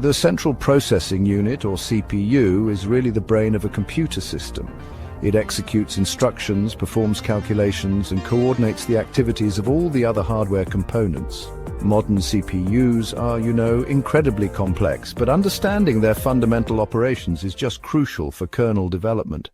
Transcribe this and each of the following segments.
The central processing unit, or CPU, is really the brain of a computer system. It executes instructions, performs calculations, and coordinates the activities of all the other hardware components. Modern CPUs are, incredibly complex, but understanding their fundamental operations is just crucial for kernel development.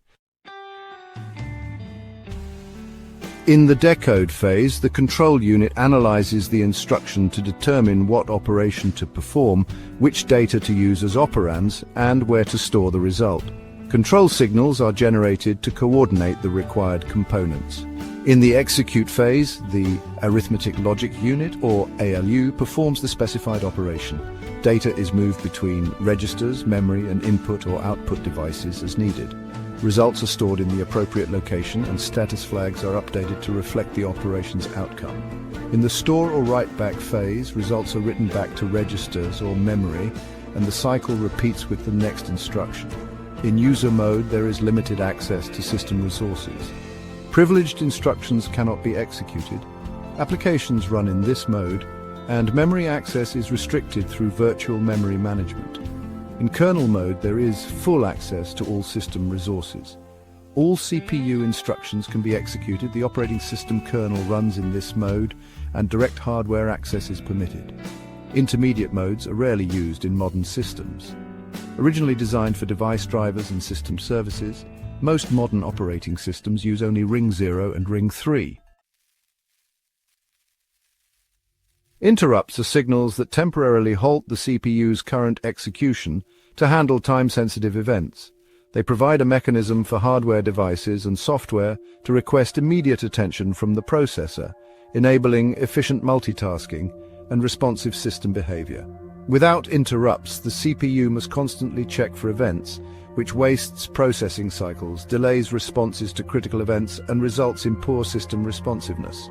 In the decode phase, the control unit analyzes the instruction to determine what operation to perform, which data to use as operands, and where to store the result. Control signals are generated to coordinate the required components. In the execute phase, the arithmetic logic unit, or ALU, performs the specified operation. Data is moved between registers, memory, and input or output devices as needed. Results are stored in the appropriate location, and status flags are updated to reflect the operation's outcome. In the store or write-back phase, results are written back to registers or memory, and the cycle repeats with the next instruction. In user mode, there is limited access to system resources. Privileged instructions cannot be executed. Applications run in this mode, and memory access is restricted through virtual memory management. In kernel mode, there is full access to all system resources. All CPU instructions can be executed, the operating system kernel runs in this mode, and direct hardware access is permitted. Intermediate modes are rarely used in modern systems. Originally designed for device drivers and system services, most modern operating systems use only Ring 0 and Ring 3. Interrupts are signals that temporarily halt the CPU's current execution to handle time-sensitive events. They provide a mechanism for hardware devices and software to request immediate attention from the processor, enabling efficient multitasking and responsive system behavior. Without interrupts, the CPU must constantly check for events, which wastes processing cycles, delays responses to critical events, and results in poor system responsiveness.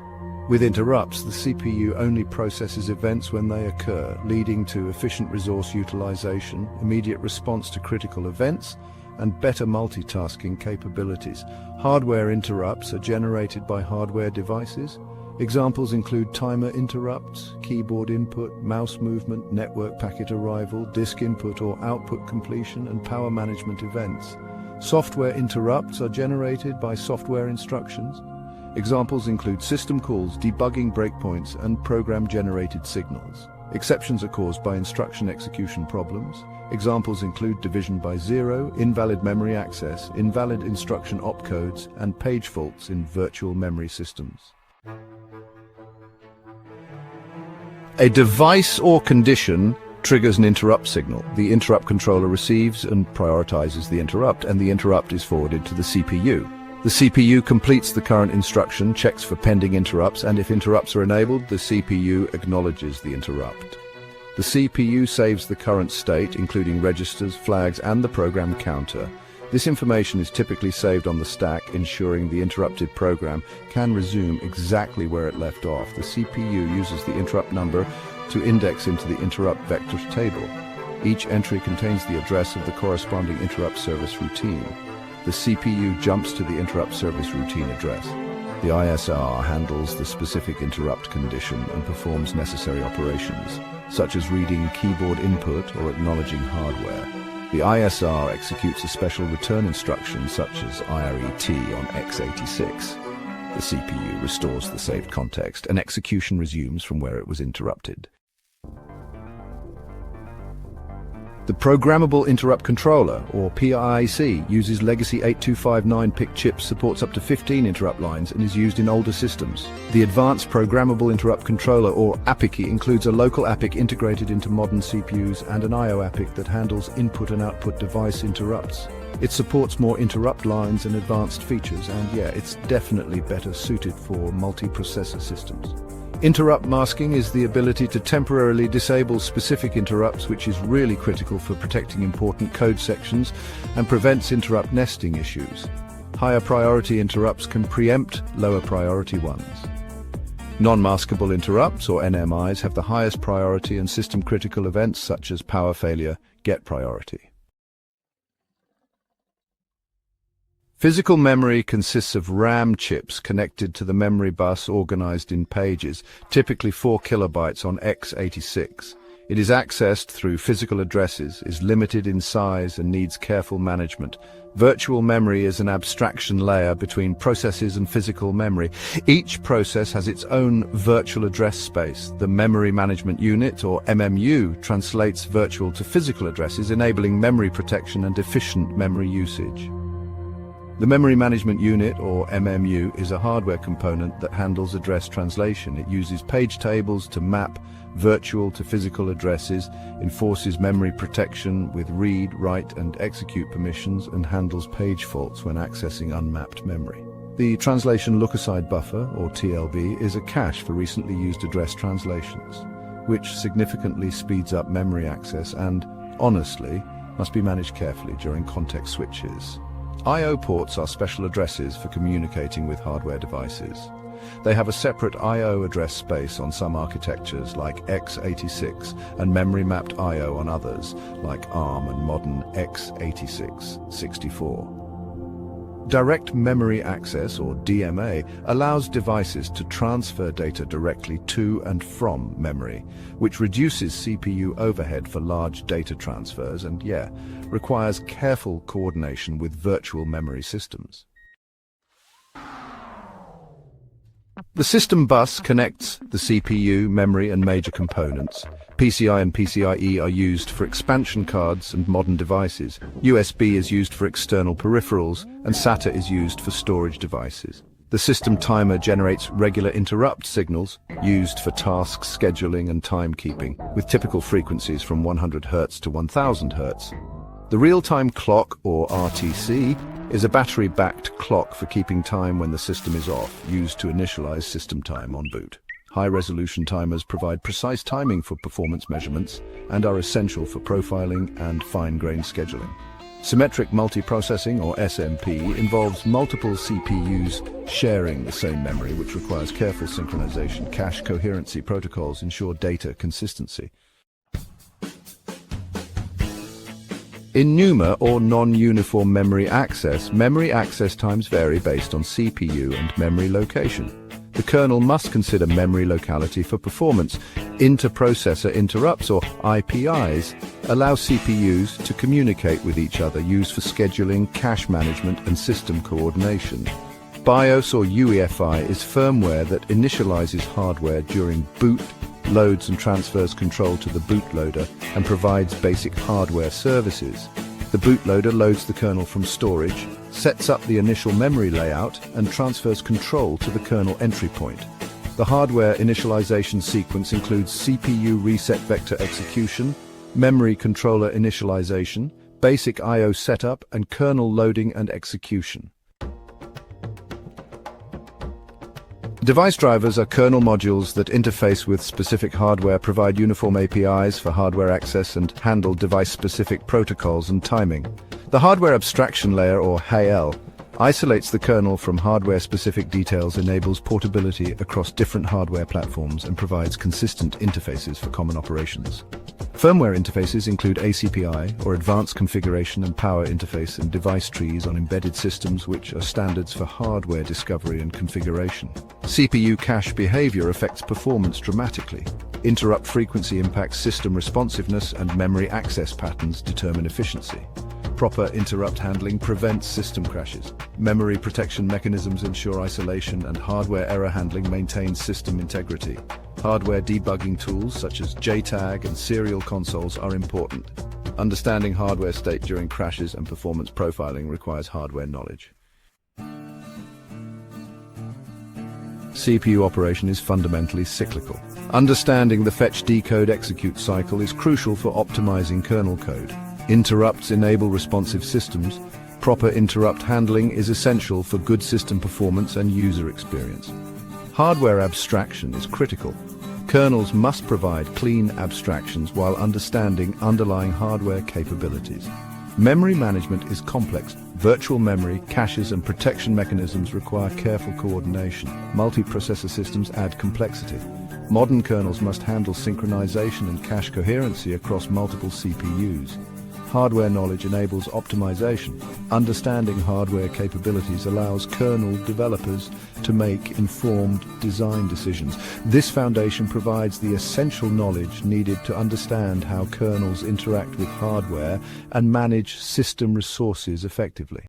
With interrupts, the CPU only processes events when they occur, leading to efficient resource utilization, immediate response to critical events, and better multitasking capabilities. Hardware interrupts are generated by hardware devices. Examples include timer interrupts, keyboard input, mouse movement, network packet arrival, disk input or output completion, and power management events. Software interrupts are generated by software instructions. Examples include system calls, debugging breakpoints, and program-generated signals. Exceptions are caused by instruction execution problems. Examples include division by zero, invalid memory access, invalid instruction opcodes, and page faults in virtual memory systems. A device or condition triggers an interrupt signal. The interrupt controller receives and prioritizes the interrupt, and the interrupt is forwarded to the CPU. The CPU completes the current instruction, checks for pending interrupts, and if interrupts are enabled, the CPU acknowledges the interrupt. The CPU saves the current state, including registers, flags, and the program counter. This information is typically saved on the stack, ensuring the interrupted program can resume exactly where it left off. The CPU uses the interrupt number to index into the interrupt vector table. Each entry contains the address of the corresponding interrupt service routine. The CPU jumps to the interrupt service routine address. The ISR handles the specific interrupt condition and performs necessary operations, such as reading keyboard input or acknowledging hardware. The ISR executes a special return instruction, such as IRET on x86. The CPU restores the saved context, and execution resumes from where it was interrupted. The Programmable Interrupt Controller, or PIC, uses legacy 8259-PIC chips, supports up to 15 interrupt lines, and is used in older systems. The Advanced Programmable Interrupt Controller, or APIC, includes a local APIC integrated into modern CPUs and an I/O APIC that handles input and output device interrupts. It supports more interrupt lines and advanced features, and it's definitely better suited for multi-processor systems. Interrupt masking is the ability to temporarily disable specific interrupts, which is really critical for protecting important code sections and prevents interrupt nesting issues. Higher priority interrupts can preempt lower priority ones. Non-maskable interrupts, or NMIs, have the highest priority, and system-critical events such as power failure get priority. Physical memory consists of RAM chips connected to the memory bus organized in pages, typically 4 kilobytes on x86. It is accessed through physical addresses, is limited in size and needs careful management. Virtual memory is an abstraction layer between processes and physical memory. Each process has its own virtual address space. The Memory Management Unit, or MMU, translates virtual to physical addresses, enabling memory protection and efficient memory usage. The Memory Management Unit, or MMU, is a hardware component that handles address translation. It uses page tables to map virtual to physical addresses, enforces memory protection with read, write, and execute permissions, and handles page faults when accessing unmapped memory. The Translation Look-Aside Buffer, or TLB, is a cache for recently used address translations, which significantly speeds up memory access and, honestly, must be managed carefully during context switches. I/O ports are special addresses for communicating with hardware devices. They have a separate I/O address space on some architectures like x86 and memory-mapped I/O on others like ARM and modern x86-64. Direct Memory Access, or DMA, allows devices to transfer data directly to and from memory, which reduces CPU overhead for large data transfers and, requires careful coordination with virtual memory systems. The system bus connects the CPU, memory, and major components. PCI and PCIe are used for expansion cards and modern devices. USB is used for external peripherals, and SATA is used for storage devices. The system timer generates regular interrupt signals used for task scheduling and timekeeping, with typical frequencies from 100 Hz to 1000 Hz. The real-time clock, or RTC, is a battery-backed clock for keeping time when the system is off, used to initialize system time on boot. High-resolution timers provide precise timing for performance measurements and are essential for profiling and fine-grained scheduling. Symmetric multiprocessing, or SMP, involves multiple CPUs sharing the same memory, which requires careful synchronization. Cache coherency protocols ensure data consistency. In NUMA, or non-uniform memory access times vary based on CPU and memory location. The kernel must consider memory locality for performance. Inter-processor interrupts, or IPIs, allow CPUs to communicate with each other, used for scheduling, cache management, and system coordination. BIOS, or UEFI, is firmware that initializes hardware during boot, loads and transfers control to the bootloader, and provides basic hardware services. The bootloader loads the kernel from storage, sets up the initial memory layout, and transfers control to the kernel entry point. The hardware initialization sequence includes CPU reset vector execution, memory controller initialization, basic I/O setup, and kernel loading and execution. Device drivers are kernel modules that interface with specific hardware, provide uniform APIs for hardware access, and handle device-specific protocols and timing. The hardware abstraction layer, or HAL, isolates the kernel from hardware-specific details, enables portability across different hardware platforms, and provides consistent interfaces for common operations. Firmware interfaces include ACPI, or Advanced Configuration and Power Interface, and device trees on embedded systems, which are standards for hardware discovery and configuration. CPU cache behavior affects performance dramatically. Interrupt frequency impacts system responsiveness, and memory access patterns determine efficiency. Proper interrupt handling prevents system crashes. Memory protection mechanisms ensure isolation, and hardware error handling maintains system integrity. Hardware debugging tools such as JTAG and serial consoles are important. Understanding hardware state during crashes and performance profiling requires hardware knowledge. CPU operation is fundamentally cyclical. Understanding the fetch-decode-execute cycle is crucial for optimizing kernel code. Interrupts enable responsive systems. Proper interrupt handling is essential for good system performance and user experience. Hardware abstraction is critical. Kernels must provide clean abstractions while understanding underlying hardware capabilities. Memory management is complex. Virtual memory, caches, and protection mechanisms require careful coordination. Multiprocessor systems add complexity. Modern kernels must handle synchronization and cache coherency across multiple CPUs. Hardware knowledge enables optimization. Understanding hardware capabilities allows kernel developers to make informed design decisions. This foundation provides the essential knowledge needed to understand how kernels interact with hardware and manage system resources effectively.